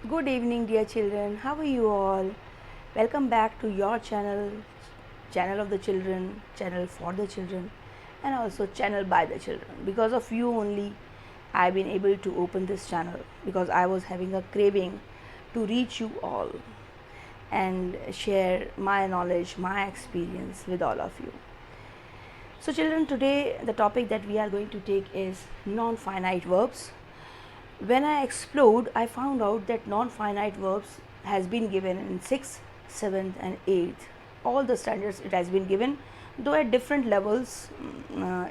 Good evening, dear children. How are you all? Welcome back to your channel of the children, channel for the children, and also channel by the children. Because of you only, I've been able to open this channel because I was having a craving to reach you all and share my knowledge, my experience with all of you. So, children, today the topic that we are going to take is non-finite verbs. When I explored, I found out that non-finite verbs has been given in 6th, 7th and 8th. All the standards it has been given, though at different levels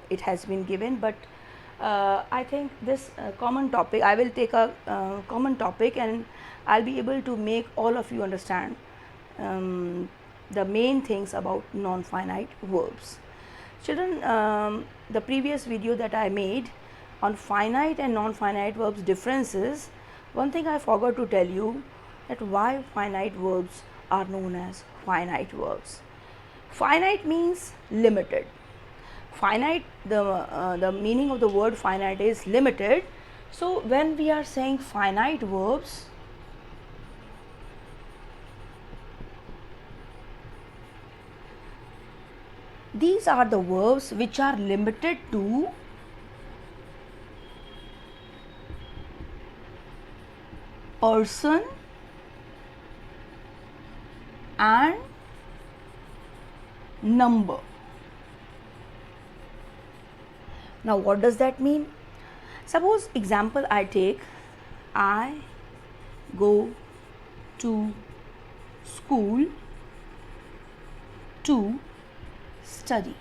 it has been given, but I think this common topic, I will take a common topic and I'll be able to make all of you understand the main things about non-finite verbs. Children, the previous video that I made on finite and non-finite verbs differences, one thing I forgot to tell you, that why finite verbs are known as finite verbs. Finite means limited. Finite, the meaning of the word finite is limited. So when we are saying finite verbs, these are the verbs which are limited to person and number. Now what does that mean? Suppose example I take, I go to school to study.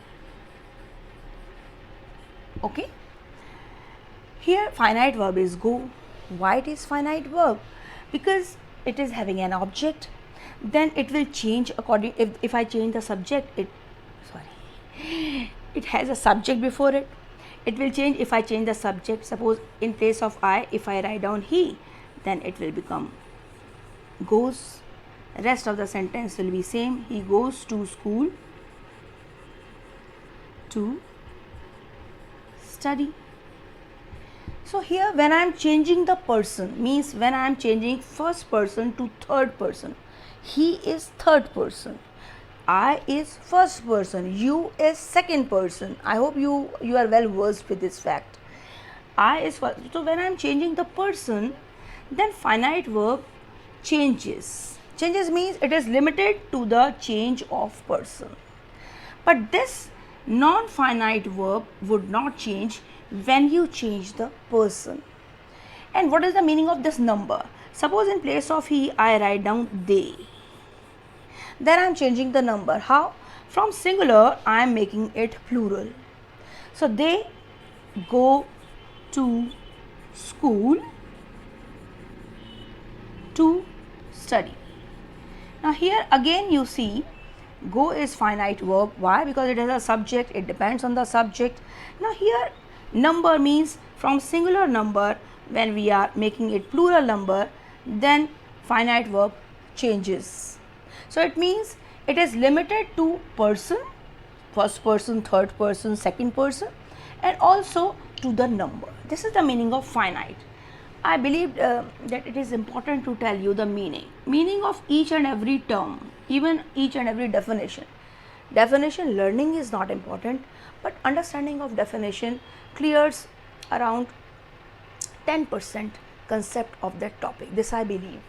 Okay, here finite verb is go. Why it is finite verb? Because it is having an object, then it will change according, if I change the subject, it has a subject before it, it will change if I change the subject. Suppose in place of I, if I write down he, then it will become goes. Rest of the sentence will be same, he goes to school to study. So here when I am changing the person, means when I am changing first person to third person, he is third person, I is first person, you is second person. I hope you are well versed with this fact. I is first. So when I am changing the person, then finite verb changes. Changes means it is limited to the change of person. But this non-finite verb would not change when you change the person. And what is the meaning of this number? Suppose in place of he, I write down they. Then I am changing the number. How? From singular, I am making it plural. So they go to school to study. Now here again you see, go is finite verb. Why? Because it has a subject, it depends on the subject. Now here number means from singular number, when we are making it plural number, then finite verb changes. So it means it is limited to person, first person, third person, second person, and also to the number. This is the meaning of finite. I believe that it is important to tell you the meaning of each and every term, even each and every definition. Definition learning is not important, but understanding of definition clears around 10% concept of that topic. This I believe.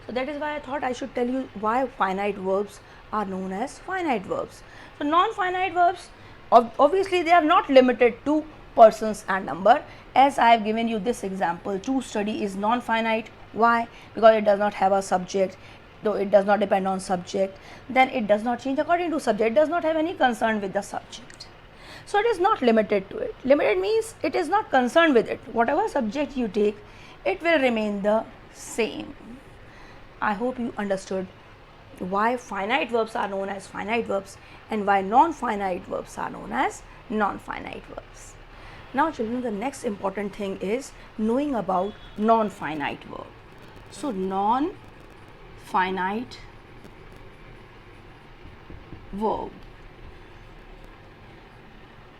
So that is why I thought I should tell you why finite verbs are known as finite verbs. So non-finite verbs, obviously they are not limited to persons and number. As I have given you this example, to study is non-finite. Why? Because it does not have a subject, though it does not depend on subject, then it does not change according to subject, it does not have any concern with the subject. So it is not limited to it. Limited means it is not concerned with it. Whatever subject you take, it will remain the same. I hope you understood why finite verbs are known as finite verbs and why non-finite verbs are known as non-finite verbs. Now children, the next important thing is knowing about non-finite verb. So non-finite verb.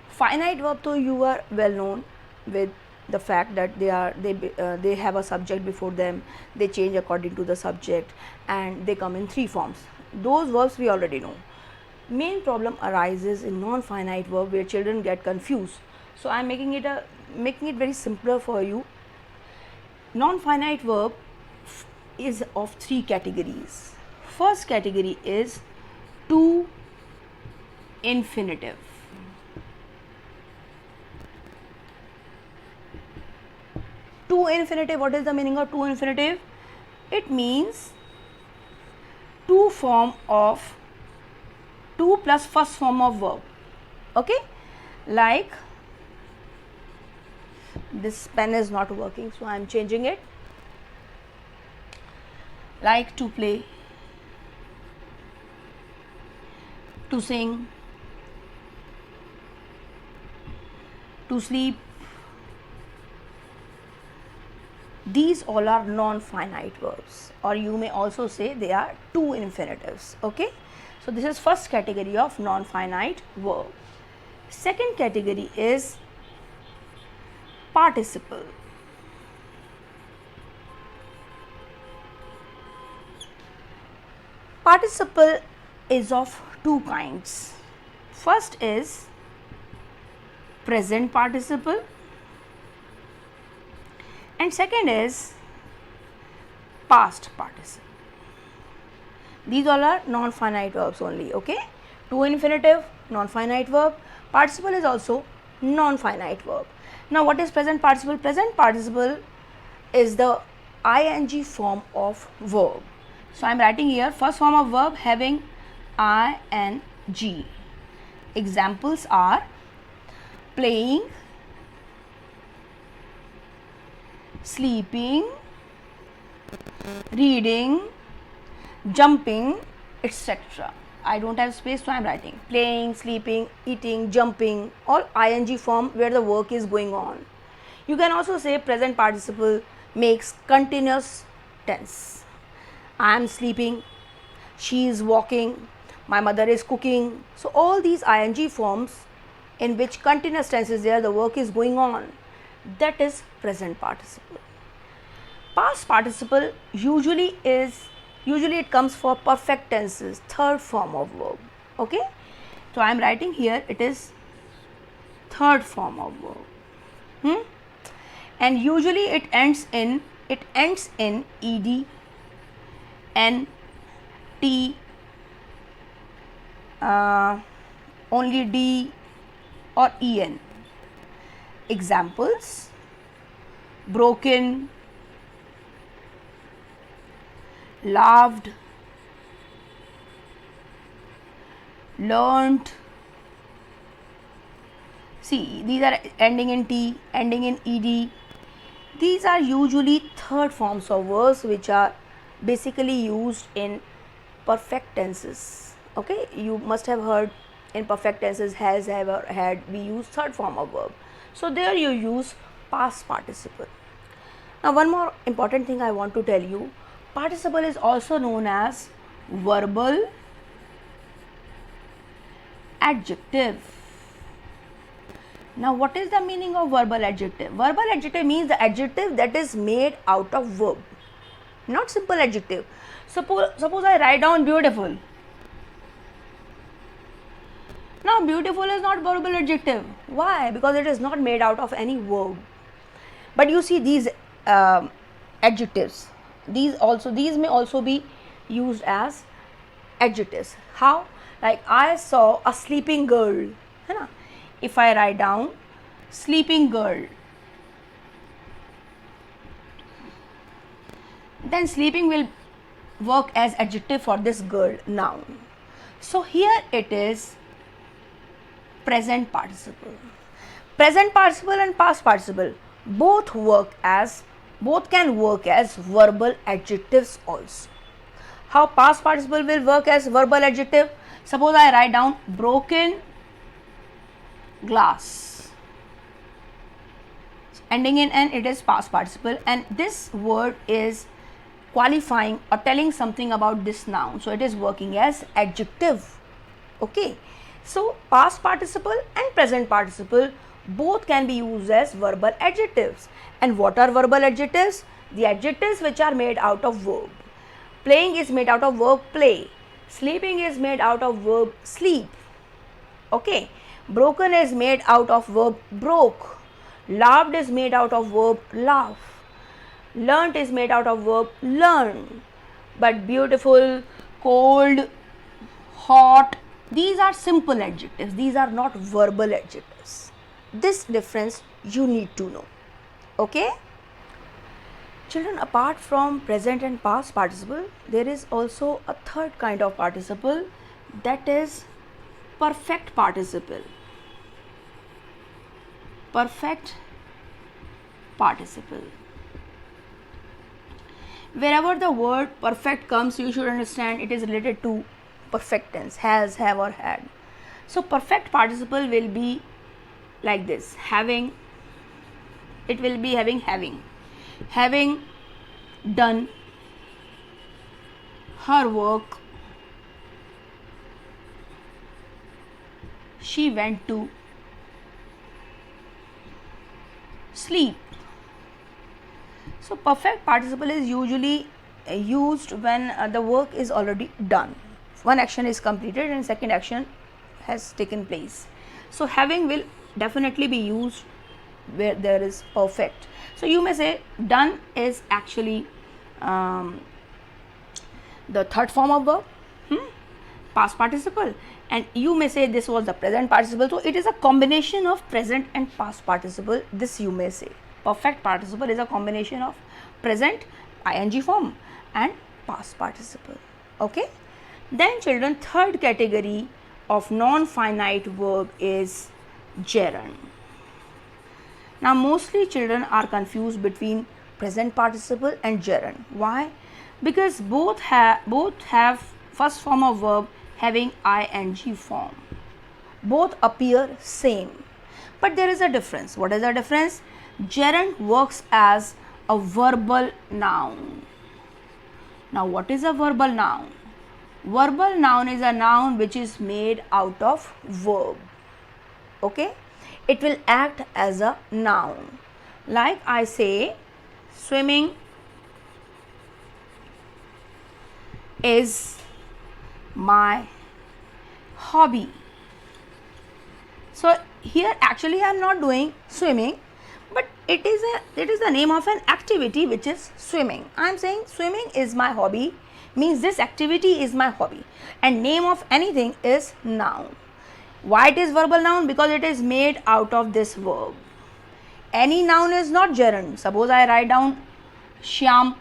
Finite verb, though you are well known with the fact that they have a subject before them, they change according to the subject, and they come in three forms. Those verbs we already know. Main problem arises in non-finite verb where children get confused. So I am making it very simpler for you. Non-finite verb is of three categories. First category is to infinitive. To infinitive, what is the meaning of to infinitive? It means two plus first form of verb. Okay, like this pen is not working, so I am changing it. Like to play, to sing, to sleep. These all are non-finite verbs, or you may also say they are to infinitives. Okay, so this is first category of non-finite verb. Second category is participle. Participle is of two kinds. First is present participle, and second is past participle. These all are non-finite verbs only. Okay, to infinitive, non-finite verb. Participle is also non-finite verb. Now what is present participle? Present participle is the ing form of verb. So I am writing here first form of verb having ing. Examples are playing, sleeping, reading, jumping, etc. I don't have space, so I am writing playing, sleeping, eating, jumping, all ing form where the work is going on. You can also say present participle makes continuous tense. I am sleeping, she is walking, my mother is cooking. So all these ing forms in which continuous tense is there, the work is going on, that is present participle. Past participle usually it comes for perfect tenses, third form of verb. Okay, so I am writing here it is third form of verb. And usually it ends in ed, n, t, only d or en. Examples: broken, laughed, learnt. See, these are ending in t, ending in ed. These are usually third forms of verbs which are basically used in perfect tenses. Okay, you must have heard in perfect tenses has, have, or had, we use third form of verb. So there you use past participle. Now one more important thing I want to tell you, participle is also known as verbal adjective. Now what is the meaning of verbal adjective? Verbal adjective means the adjective that is made out of verb, not simple adjective. Suppose I write down beautiful. Now beautiful is not verbal adjective. Why? Because it is not made out of any verb. But you see these adjectives, these may also be used as adjectives. How? Like I saw a sleeping girl. If I write down sleeping girl, then sleeping will work as adjective for this girl, noun. So here it is present participle. Present participle and past participle both can work as verbal adjectives also. How past participle will work as verbal adjective? Suppose I write down broken glass. Ending in n, it is past participle, and this word is qualifying or telling something about this noun, so it is working as adjective. Okay, so past participle and present participle Both can be used as verbal adjectives. And what are verbal adjectives? The adjectives which are made out of verb. Playing is made out of verb play. Sleeping is made out of verb sleep. Okay. Broken is made out of verb broke. Laughed is made out of verb laugh. Learnt is made out of verb learn. But beautiful, cold, hot, these are simple adjectives. These are not verbal adjectives. This difference you need to know. Okay? Children, apart from present and past participle, there is also a third kind of participle, that is perfect participle. Perfect participle. Wherever the word perfect comes, you should understand it is related to perfect tense, has, have or had. So perfect participle will be like this, having, it will be having done her work, she went to sleep. So perfect participle is usually used when the work is already done. One action is completed and second action has taken place. So having will definitely be used where there is perfect. So you may say done is actually the third form of verb, past participle, and you may say this was the present participle. So it is a combination of present and past participle. This you may say perfect participle is a combination of present ing form and past participle. Okay. Then children, third category of non-finite verb is gerund. Now mostly children are confused between present participle and gerund. Why? Because both have first form of verb having ing form. Both appear same, but there is a difference. What is the difference? Gerund works as a verbal noun. Now what is a verbal noun? Verbal noun is a noun which is made out of verb. Okay, it will act as a noun. Like I say, swimming is my hobby. So here actually I am not doing swimming, but it is the name of an activity which is swimming. I am saying swimming is my hobby, means this activity is my hobby, and name of anything is noun. Why it is verbal noun? Because it is made out of this verb. Any noun is not gerund. Suppose I write down Shyam.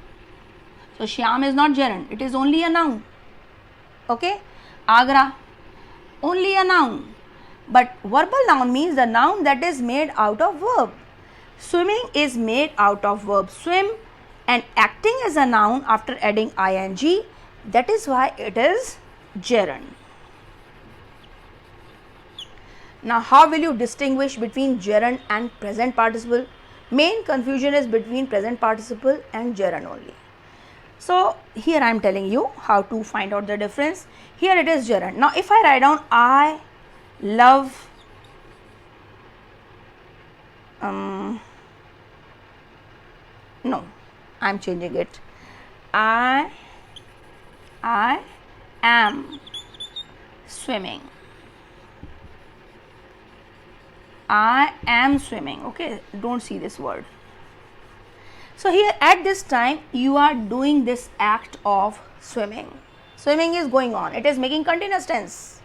So Shyam is not gerund. It is only a noun. Okay. Agra, only a noun. But verbal noun means the noun that is made out of verb. Swimming is made out of verb swim and acting as a noun after adding ing. That is why it is gerund. Now how will you distinguish between gerund and present participle? Main confusion is between present participle and gerund only. So here I am telling you how to find out the difference. Here it is gerund. Now if I write down I love no, I am changing it. I am swimming. I am swimming. Okay, don't see this word. So here at this time you are doing this act of swimming. Swimming is going on. It is making continuous tense.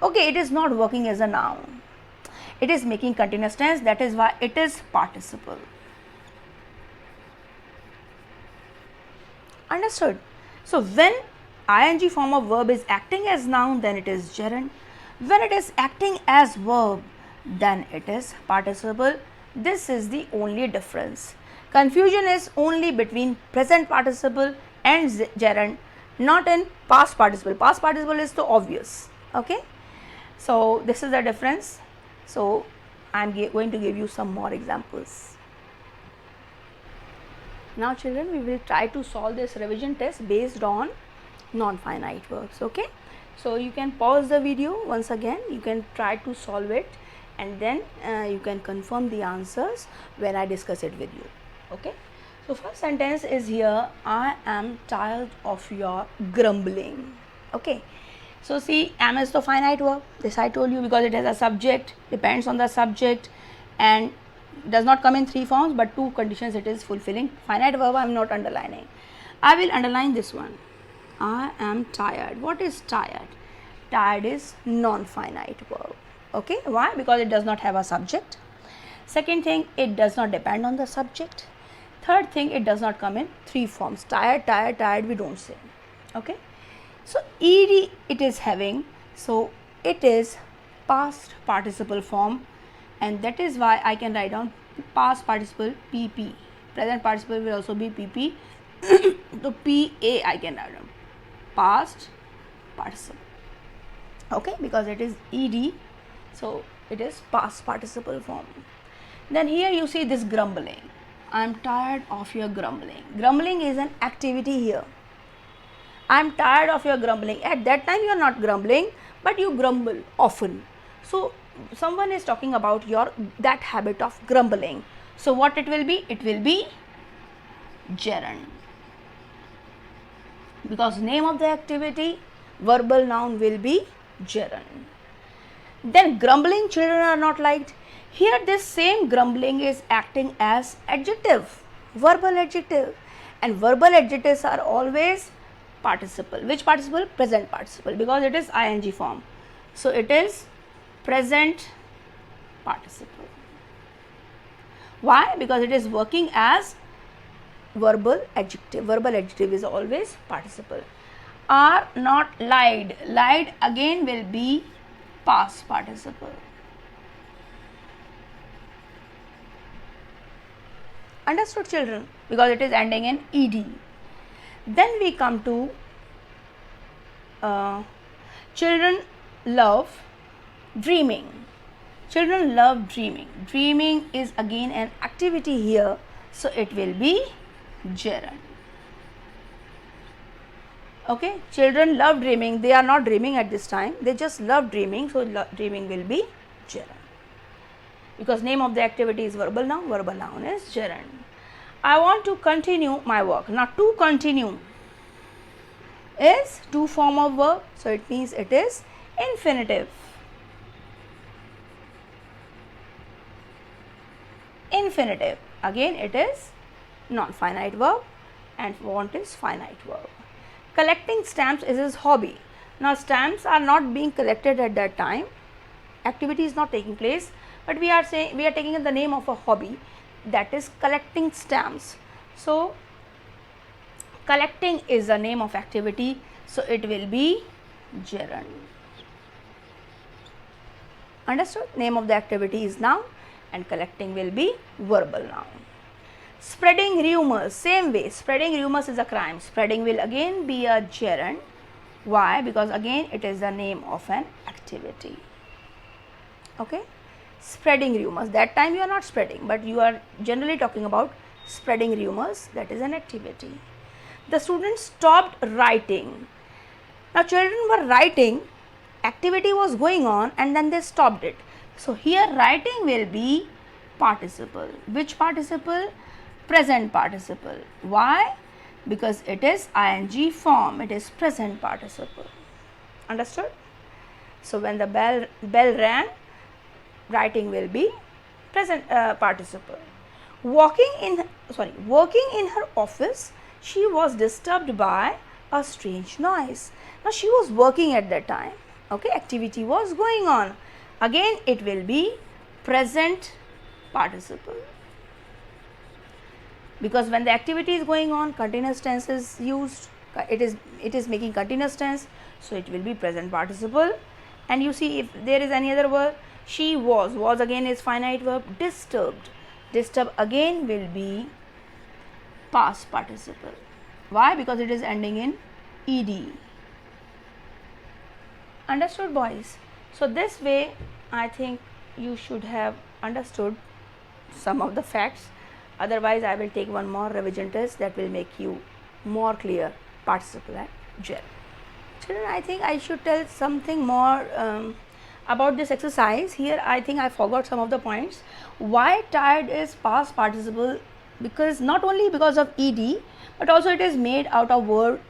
Okay, it is not working as a noun. It is making continuous tense. That is why it is participle. Understood? So when ing form of verb is acting as noun, then it is gerund. When it is acting as verb, then it is participle. This is the only difference. Confusion is only between present participle and gerund, not in past participle. Past participle is so obvious. Okay. So this is the difference. So I am going to give you some more examples. Now children, we will try to solve this revision test based on non-finite verbs. Okay. So you can pause the video once again. You can try to solve it and then you can confirm the answers when I discuss it with you. Okay, so first sentence is here, I am tired of your grumbling. Okay, so see, am is the finite verb, this I told you, because it has a subject, depends on the subject, and does not come in three forms but two conditions it is fulfilling. Finite verb I am not underlining, I will underline this one. I am tired. What is tired? Tired is non-finite verb. Okay, why? Because it does not have a subject. Second thing, it does not depend on the subject. Third thing, it does not come in three forms. Tired, tired, tired we don't say. Okay, so ed it is having, so it is past participle form, and that is why I can write down past participle pp. Present participle will also be pp. So pa I can write down past participle. Okay, because it is ed, so it is past participle form. Then here you see this grumbling. I am tired of your grumbling. Grumbling is an activity here. I am tired of your grumbling. At that time you are not grumbling, but you grumble often. So someone is talking about your that habit of grumbling. So what it will be? It will be gerund. Because name of the activity, verbal noun will be gerund. Then grumbling children are not liked. Here this same grumbling is acting as adjective, verbal adjective, and verbal adjectives are always participle. Which participle? Present participle, because it is ing form. So it is present participle. Why? Because it is working as verbal adjective. Verbal adjective is always participle. Are not lied. Lied again will be past participle. Understood, children? Because it is ending in ed. Then we come to children love dreaming. Children love dreaming. Dreaming is again an activity here, so it will be gerund. Okay, children love dreaming. They are not dreaming at this time, they just love dreaming, so dreaming will be gerund. Because name of the activity is verbal noun is gerund. I want to continue my work. Now to continue is two form of verb, so it means it is infinitive. Infinitive, again it is non-finite verb, and want is finite verb. Collecting stamps is his hobby. Now stamps are not being collected at that time, activity is not taking place, but we are saying we are taking the name of a hobby, that is collecting stamps. So collecting is the name of activity, so it will be gerund. Understood? Name of the activity is noun and collecting will be verbal noun. Spreading rumors, same way, spreading rumors is a crime. Spreading will again be a gerund. Why? Because again it is the name of an activity. Okay, spreading rumors, that time you are not spreading, but you are generally talking about spreading rumors, that is an activity. The students stopped writing. Now children were writing, activity was going on, and then they stopped it. So here writing will be participle. Which participle? Present participle. Why? Because it is ing form, it is present participle. Understood? So when the bell rang, writing will be present participle. Working in her office, she was disturbed by a strange noise. Now she was working at that time. Okay, activity was going on. Again it will be present participle. Because when the activity is going on, continuous tense is used. It is making continuous tense, so it will be present participle. And you see, if there is any other word, she was again is finite verb. Disturbed, disturb again will be past participle. Why? Because it is ending in ed. Understood, boys? So this way I think you should have understood some of the facts. Otherwise I will take one more revision test that will make you more clear participle and gerund. Children, I think I should tell something more about this exercise. Here I think I forgot some of the points. Why tired is past participle? Because not only because of ed, but also it is made out of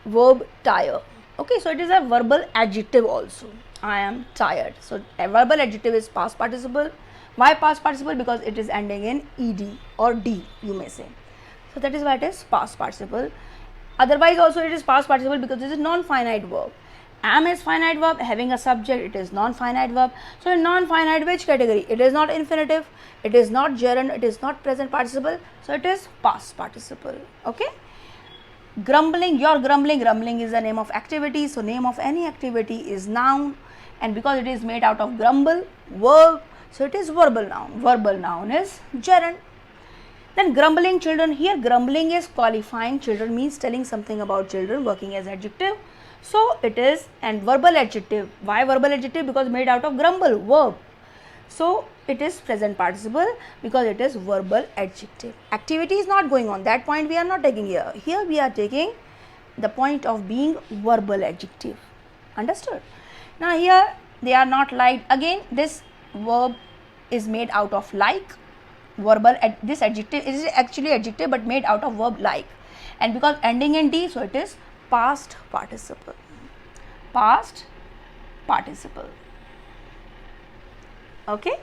verb tire. Okay, so it is a verbal adjective also. I am tired. So a verbal adjective is past participle. Why past participle? Because it is ending in ed or d, you may say. So that is why it is past participle. Otherwise also it is past participle because it is non-finite verb. Am is finite verb, having a subject, it is non-finite verb. So in non-finite, which category? It is not infinitive, it is not gerund, it is not present participle, so it is past participle. Okay. Grumbling, your grumbling, grumbling is the name of activity, so name of any activity is noun, and because it is made out of grumble, verb, so it is verbal noun. Verbal noun is gerund. Then grumbling children, here grumbling is qualifying children, means telling something about children, working as adjective. So it is and verbal adjective. Why verbal adjective? Because made out of grumble, verb. So it is present participle because it is verbal adjective. Activity is not going on. That point we are not taking here. Here we are taking the point of being verbal adjective. Understood? Now here they are not like. Again, this verb is made out of like. Verbal, this adjective is actually adjective but made out of verb like, and because ending in d, so it is past participle. Past participle. Okay.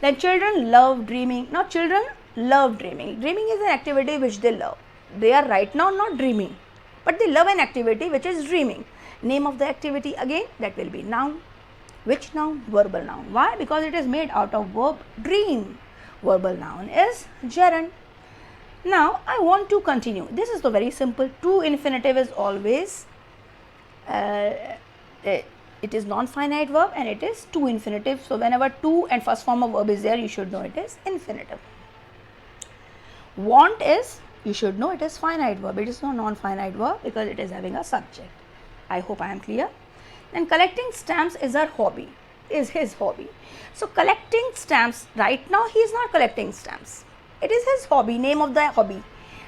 Then children love dreaming. Now children love dreaming. Dreaming is an activity which they love. They are right now not dreaming, but they love an activity which is dreaming. Name of the activity again, that will be noun. Which noun? Verbal noun. Why? Because it is made out of verb dream. Verbal noun is gerund. Now I want to continue. This is the very simple. To infinitive is always it is non-finite verb and it is to infinitive. So whenever to and first form of verb is there, you should know it is infinitive. Want is, you should know it is finite verb. It is not non-finite verb because it is having a subject. I hope I am clear. Then collecting stamps is our hobby. Is his hobby. So collecting stamps, right now he is not collecting stamps. It is his hobby, name of the hobby.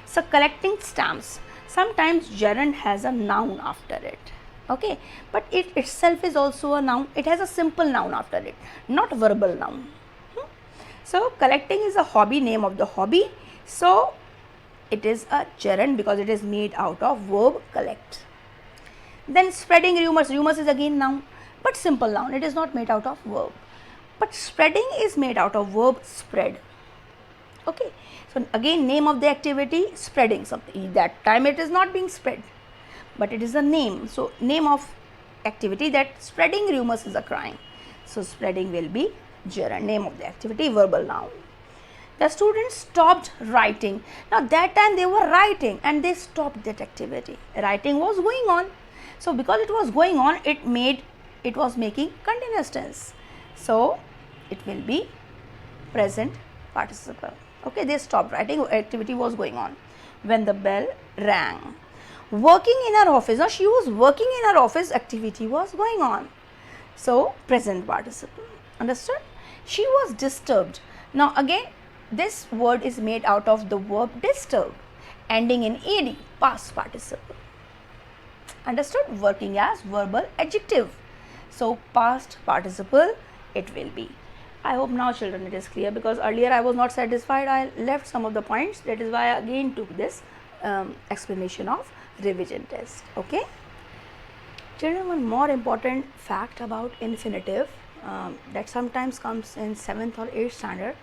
So collecting stamps. Sometimes gerund has a noun after it. Okay, but it itself is also a noun. It has a simple noun after it, not verbal noun. So collecting is a hobby, name of the hobby. So it is a gerund because it is made out of verb collect. Then spreading rumors. Rumors is again noun, but simple noun. It is not made out of verb. But spreading is made out of verb spread. Okay. So again, name of the activity, spreading something. That time it is not being spread, but it is a name. So name of activity, that spreading rumors is occurring. So spreading will be gerund. Name of the activity, verbal noun. The students stopped writing. Now that time they were writing and they stopped that activity. Writing was going on. So because it was going on, it was making continuous tense. So it will be present participle. Okay, they stopped writing, activity was going on when the bell rang. Working in her office. Now she was working in her office, activity was going on. So present participle. Understood? She was disturbed. Now again, this word is made out of the verb disturb, ending in ed, past participle. Understood? Working as verbal adjective. So past participle it will be. I hope now children it is clear, because earlier I was not satisfied. I left some of the points. That is why I again took this explanation of revision test. Okay. Children, one more important fact about infinitive that sometimes comes in 7th or 8th standard,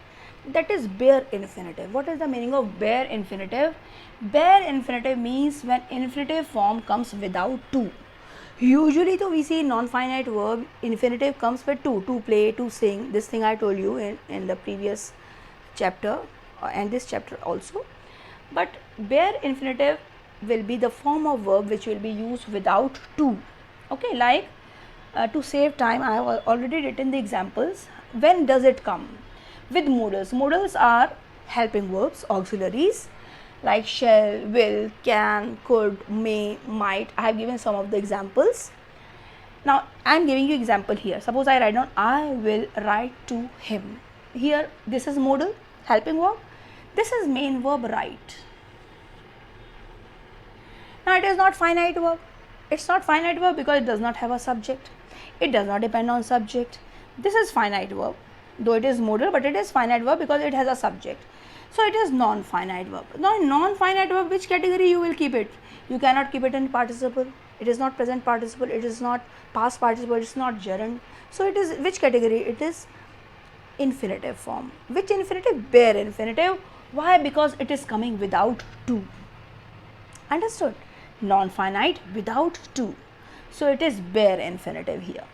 that is bare infinitive. What is the meaning of bare infinitive? Bare infinitive means when infinitive form comes without to. Usually though we see non-finite verb, infinitive comes with to play, to sing. This thing I told you in the previous chapter and this chapter also. But bare infinitive will be the form of verb which will be used without to. Okay, like to save time, I have already written the examples. When does it come? With modals. Modals are helping verbs, auxiliaries like shall, will, can, could, may, might. I have given some of the examples. Now I am giving you example here. Suppose I write down I will write to him. Here this is modal, helping verb. This is main verb write. Now it is not finite verb. It's not finite verb because it does not have a subject. It does not depend on subject. This is finite verb, though it is modal, but it is finite verb because it has a subject. So it is non-finite verb. Now in non-finite verb, which category you will keep it? You cannot keep it in participle. It is not present participle. It is not past participle. It is not gerund. So it is which category? It is infinitive form. Which infinitive? Bare infinitive. Why? Because it is coming without to. Understood? Non-finite without to. So it is bare infinitive here.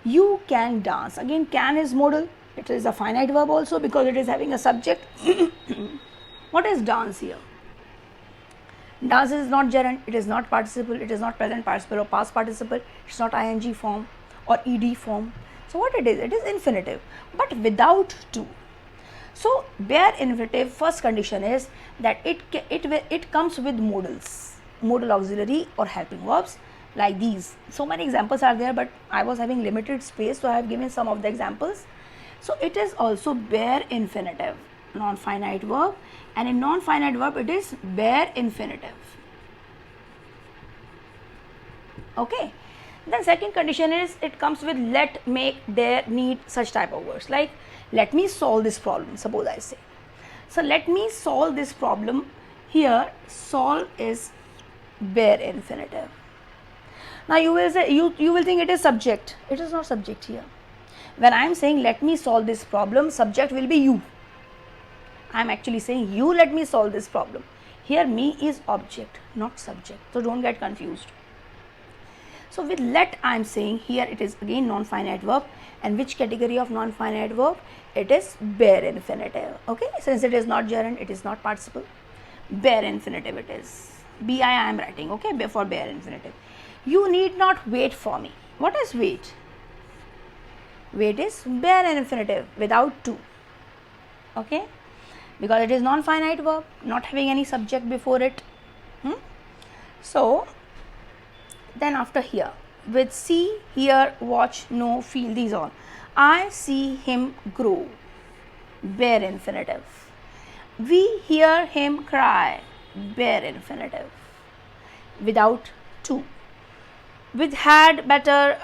You can dance. Again, can is modal. It is a finite verb also because it is having a subject. What is dance here? Dance is not gerund. It is not participle. It is not present participle or past participle. It is not ing form or ed form. So what it is? It is infinitive, but without to. So bare infinitive, first condition is that it comes with modals, modal auxiliary or helping verbs like these. So many examples are there, but I was having limited space, so I have given some of the examples. So it is also bare infinitive, non-finite verb, and in non-finite verb it is bare infinitive. Okay. Then second condition is it comes with let, make, dare, need, such type of words, like let me solve this problem, suppose I say. So let me solve this problem. Here solve is bare infinitive. Now you will say, you will think it is subject. It is not subject here. When I am saying let me solve this problem, subject will be you. I am actually saying you let me solve this problem. Here me is object, not subject. So don't get confused. So with let I am saying here it is again non-finite verb, and which category of non-finite verb? It is bare infinitive. Okay, since it is not gerund, it is not participle. Bare infinitive it is. Bi I am writing, okay, for bare infinitive. You need not wait for me. What is wait? Wait is bare infinitive without to. Okay, because it is non-finite verb, not having any subject before it. So then after here, with see, hear, watch, know, feel, these all. I see him grow, bare infinitive. We hear him cry, bare infinitive, without to. With had better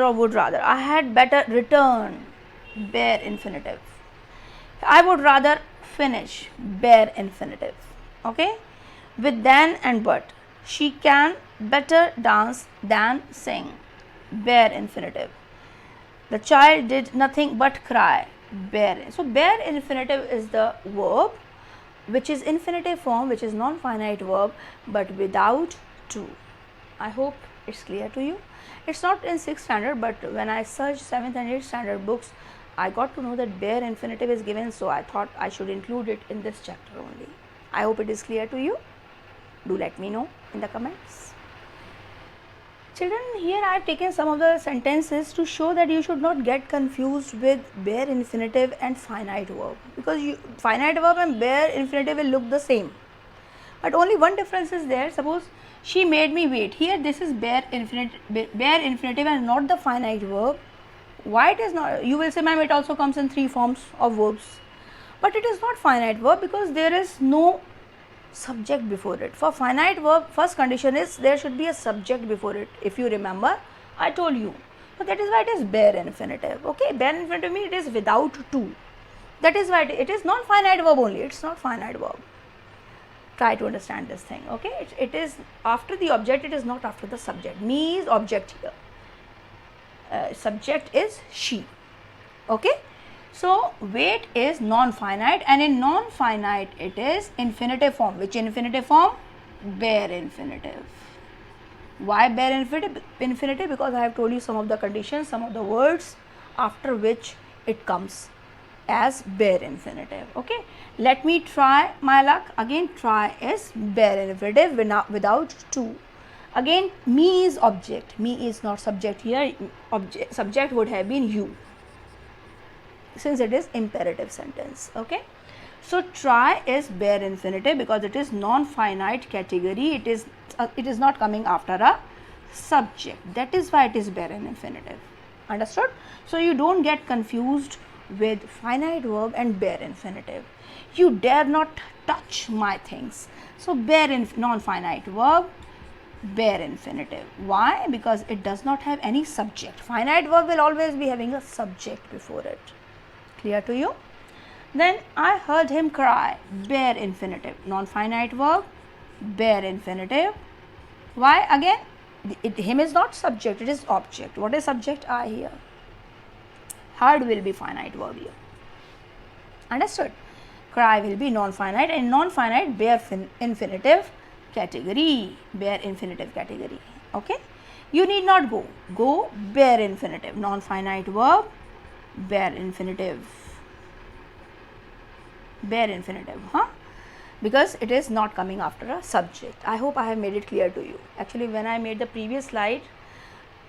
or would rather. I had better return, bare infinitive. I would rather finish, bare infinitive. Okay. With then and but. She can better dance than sing, bare infinitive. The child did nothing but cry, bare. So bare infinitive is the verb which is infinitive form, which is non-finite verb, but without to. I hope it's clear to you. It's not in 6th standard, but when I searched 7th and 8th standard books, I got to know that bare infinitive is given, so I thought I should include it in this chapter only. I hope it is clear to you. Do let me know in the comments. Children, here I have taken some of the sentences to show that you should not get confused with bare infinitive and finite verb, because finite verb and bare infinitive will look the same, but only one difference is there. Suppose she made me wait. Here this is bare infinitive and not the finite verb. Why it is not? You will say, ma'am, it also comes in 3 forms of verbs, but it is not finite verb because there is no subject before it. For finite verb, first condition is there should be a subject before it. If you remember, I told you. So that is why it is bare infinitive. Okay, bare infinitive means it is without to. That is why it is non-finite verb only. It's not finite verb. Try to understand this thing. Okay, it is after the object. It is not after the subject. Me is object here. Subject is she. Okay. So wait is non-finite, and in non-finite it is infinitive form. Which infinitive form? Bare infinitive. Why bare infinitive? Because I have told you some of the conditions, some of the words after which it comes as bare infinitive. Okay. Let me try my luck. Again, try is bare infinitive without to. Again, me is object. Me is not subject here. Subject would have been you, since it is imperative sentence. Okay, so try is bare infinitive because it is non-finite category. It is not coming after a subject. That is why it is bare infinitive. Understood? So you don't get confused with finite verb and bare infinitive. You dare not touch my things. So bare non-finite verb, bare infinitive. Why? Because it does not have any subject. Finite verb will always be having a subject before it. Clear to you? Then I heard him cry, bare infinitive. Non-finite verb, bare infinitive. Why? Again, him is not subject, it is object. What is subject? I hear. Heard will be finite verb here. Understood? Cry will be non-finite, and non-finite bare infinitive category. Bare infinitive category. Okay? You need not go. Go bare infinitive. Non-finite verb, bare infinitive. Bare infinitive. Because it is not coming after a subject. I hope I have made it clear to you. Actually, when I made the previous slide,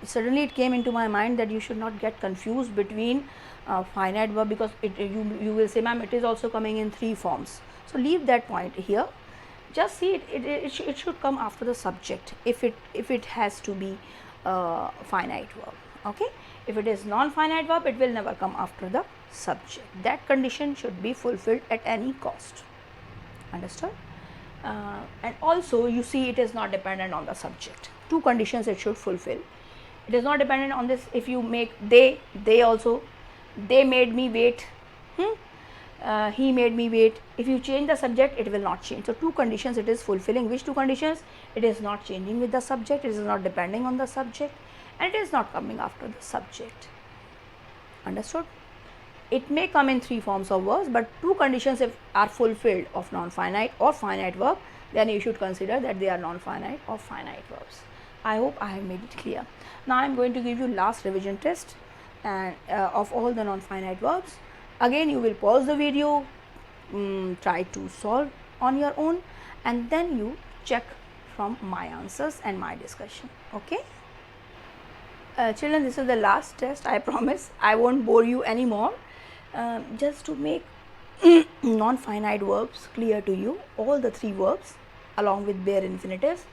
suddenly it came into my mind that you should not get confused between finite verb, because you will say, ma'am, it is also coming in 3 forms. So leave that point here. Just see it should come after the subject if it has to be finite verb. Okay, if it is non-finite verb, it will never come after the subject. That condition should be fulfilled at any cost. Understood? And also you see, it is not dependent on the subject. 2 conditions it should fulfill. It is not dependent on this. If you make they also, they made me wait, he made me wait. If you change the subject, it will not change. So 2 conditions it is fulfilling. Which 2 conditions? It is not changing with the subject, it is not depending on the subject, and it is not coming after the subject. Understood? It may come in 3 forms of verbs, but 2 conditions if are fulfilled of non-finite or finite verb, then you should consider that they are non-finite or finite verbs. I hope I have made it clear. Now I am going to give you last revision test and of all the non-finite verbs. Again, you will pause the video, try to solve on your own, and then you check from my answers and my discussion. Okay? Children, this is the last test. I promise I won't bore you anymore. Just to make non-finite verbs clear to you, all the 3 verbs along with bare infinitives,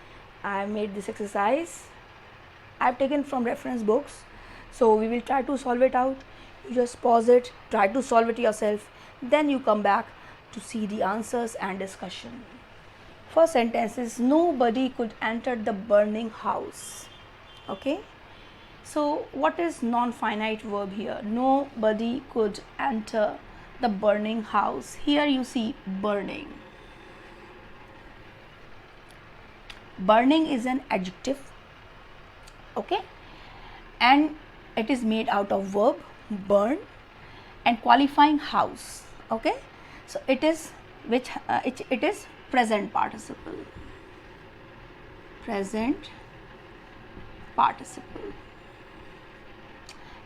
I have made this exercise. I have taken from reference books, so we will try to solve it out. You just pause it, try to solve it yourself, then you come back to see the answers and discussion. First sentence is, nobody could enter the burning house. Okay? So what is non-finite verb here? Nobody could enter the burning house. Here you see burning. Burning is an adjective. Okay? And it is made out of verb burn and qualifying house. Okay? So it is it is present participle. Present participle.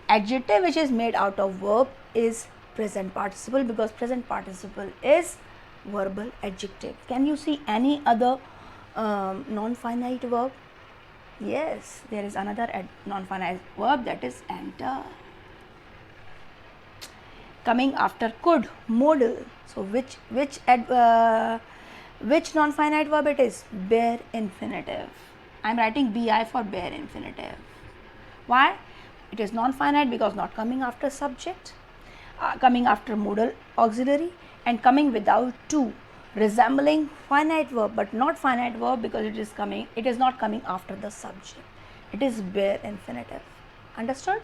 Adjective which is made out of verb is present participle, because present participle is verbal adjective. Can you see any other non-finite verb? Yes, there is another non-finite verb, that is enter. Coming after could, modal. So which non-finite verb it is? Bare infinitive. I am writing bi for bare infinitive. Why? It is non-finite because not coming after subject, coming after modal auxiliary, and coming without to, resembling finite verb but not finite verb because it is not coming after the subject. It is bare infinitive. Understood?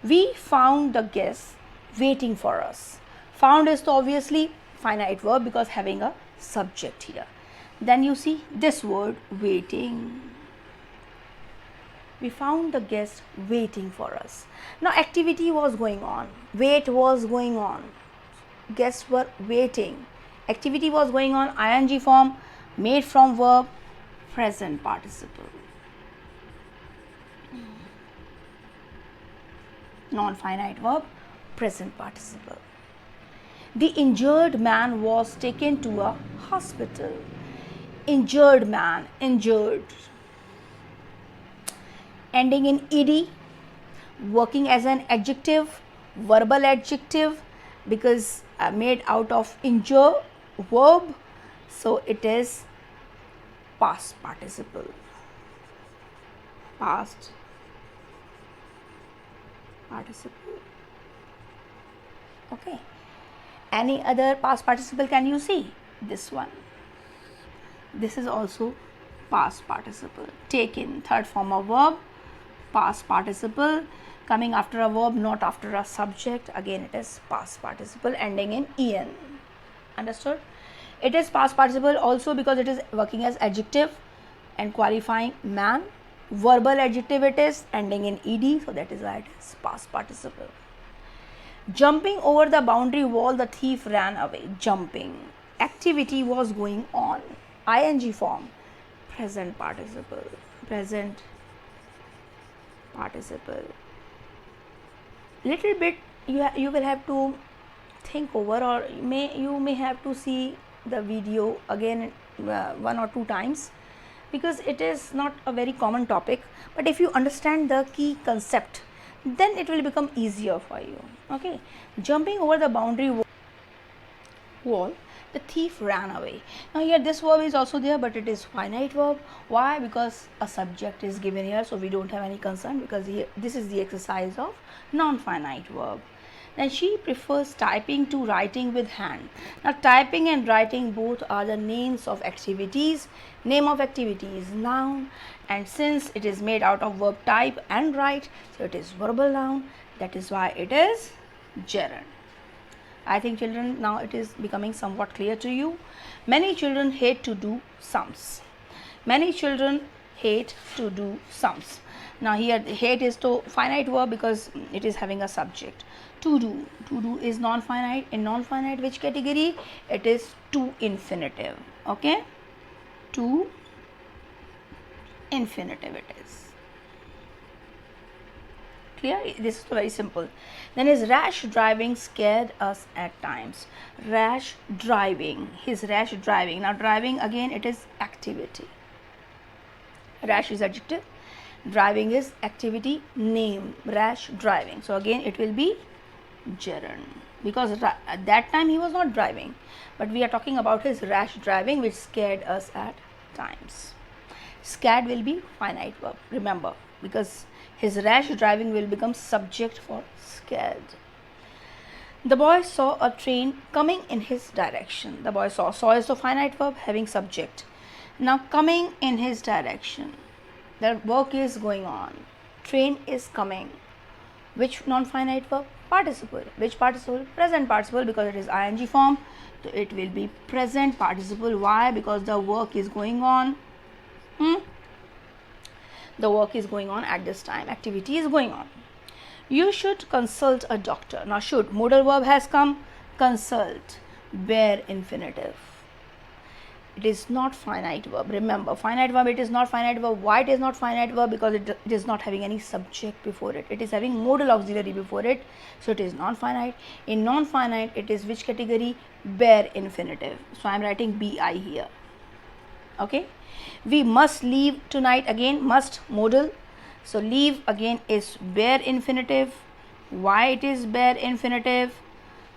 We found the guests waiting for us. Found is obviously finite verb because having a subject here. Then you see this word waiting. We found the guest waiting for us. Now activity was going on, wait was going on, guests were waiting, activity was going on, ing form, made from verb, present participle. Non-finite verb, present participle. The injured man was taken to a hospital. Injured man, injured. Ending in ed, working as an adjective, verbal adjective, because made out of injure verb, so it is past participle. Past participle. Okay. Any other past participle can you see? This one. This is also past participle. Taken, third form of verb, past participle, coming after a verb, not after a subject. Again it is past participle ending in en. Understood? It is past participle also because it is working as adjective and qualifying man. Verbal adjective it is ending in ed, so that is why it is past participle. Jumping over the boundary wall, the thief ran away. Jumping, activity was going on. Ing form, present participle. Present participle. Little bit you will have to think over, or you may have to see the video again one or two times, because it is not a very common topic, but if you understand the key concept, then it will become easier for you. Okay, jumping over the boundary wall, the thief ran away. Now here this verb is also there, but it is finite verb. Why? Because a subject is given here, so we don't have any concern, because here this is the exercise of non-finite verb. Then she prefers typing to writing with hand. Now typing and writing both are the names of activities. Name of activity is noun, and since it is made out of verb type and write, so it is verbal noun. That is why it is gerund. I think children, now it is becoming somewhat clear to you. Many children hate to do sums. Many children hate to do sums. Now here hate is to finite verb because it is having a subject. To do is non-finite. In non-finite which category? It is to infinitive. Okay, to infinitive it is. Clear? This is very simple. Then his rash driving scared us at times. Rash driving, his rash driving. Now driving, again it is activity. Rash is adjective, driving is activity, name, rash driving. So again it will be gerund, because at that time he was not driving, but we are talking about his rash driving which scared us at times. Scared will be finite verb, remember, because his rash driving will become subject for scared. The boy saw a train coming in his direction. The boy saw is the finite verb having subject. Now coming in his direction, the work is going on, train is coming. Which non-finite verb? Participle. Which participle? Present participle, because it is ing form, so it will be present participle. Why? Because the work is going on. The work is going on at this time, activity is going on. You should consult a doctor. Now should, modal verb has come, consult, bare infinitive. It is not finite verb. Remember, finite verb, it is not finite verb. Why it is not finite verb? Because it is not having any subject before it. It is having modal auxiliary before it, so it is non-finite. In non-finite, it is which category? Bare infinitive. So I am writing bi here. Okay. We must leave tonight. Again must modal, so leave again is bare infinitive. Why it is bare infinitive?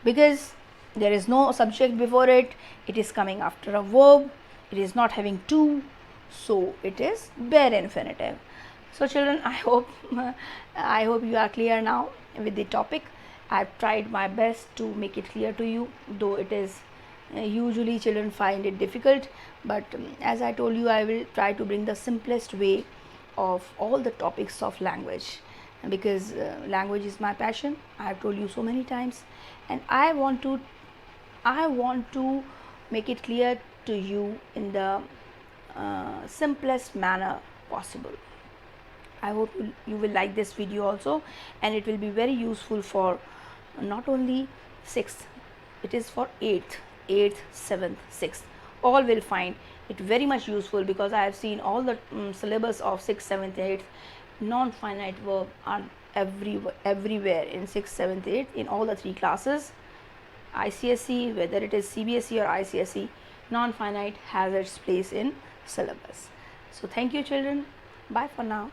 Because there is no subject before it, it is coming after a verb, it is not having to, so it is bare infinitive. So children, I hope you are clear now with the topic. I have tried my best to make it clear to you, though it is usually children find it difficult, but as I told you, I will try to bring the simplest way of all the topics of language, because language is my passion. I have told you so many times, and I want to make it clear to you in the simplest manner possible. I hope you will like this video also, and it will be very useful for not only 6th, it is for 8th, 7th, 6th. All will find it very much useful, because I have seen all the syllabus of 6th, 7th, 8th. Non-finite verb are everywhere in 6th, 7th, 8th, in all the 3 classes. ICSE, whether it is CBSE or ICSE, non-finite has its place in syllabus. So thank you children. Bye for now.